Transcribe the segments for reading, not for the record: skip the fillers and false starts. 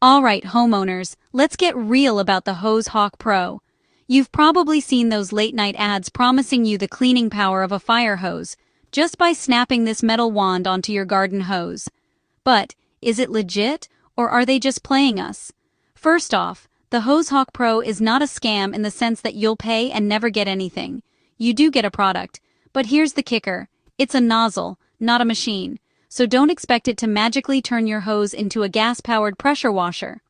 Alright, homeowners, let's get real about the Hose Hawk Pro. You've probably seen those late-night ads promising you the cleaning power of a fire hose just by snapping this metal wand onto your garden hose. But, is it legit, or are they just playing us? First off, the Hose Hawk Pro is not a scam in the sense that you'll pay and never get anything. You do get a product, but here's the kicker. It's a nozzle, not a machine. So don't expect it to magically turn your hose into a gas-powered pressure washer.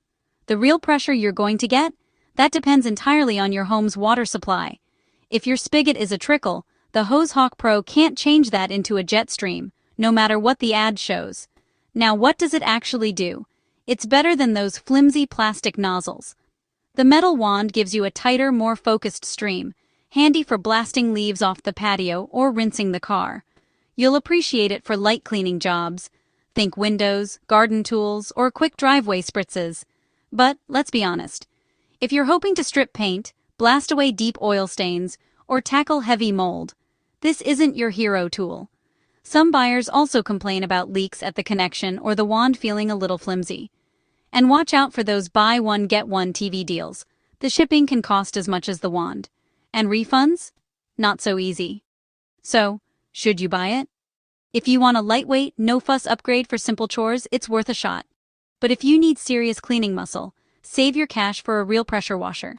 The real pressure you're going to get? That depends entirely on your home's water supply. If your spigot is a trickle, the Hose Hawk Pro can't change that into a jet stream, no matter what the ad shows. Now, what does it actually do? It's better than those flimsy plastic nozzles. The metal wand gives you a tighter, more focused stream, handy for blasting leaves off the patio or rinsing the car. You'll appreciate it for light cleaning jobs. Think windows, garden tools, or quick driveway spritzes. But let's be honest. If you're hoping to strip paint, blast away deep oil stains, or tackle heavy mold, this isn't your hero tool. Some buyers also complain about leaks at the connection or the wand feeling a little flimsy. And watch out for those buy one get one TV deals. The shipping can cost as much as the wand. And refunds? Not so easy. So, should you buy it? If you want a lightweight, no-fuss upgrade for simple chores, it's worth a shot. But if you need serious cleaning muscle, save your cash for a real pressure washer.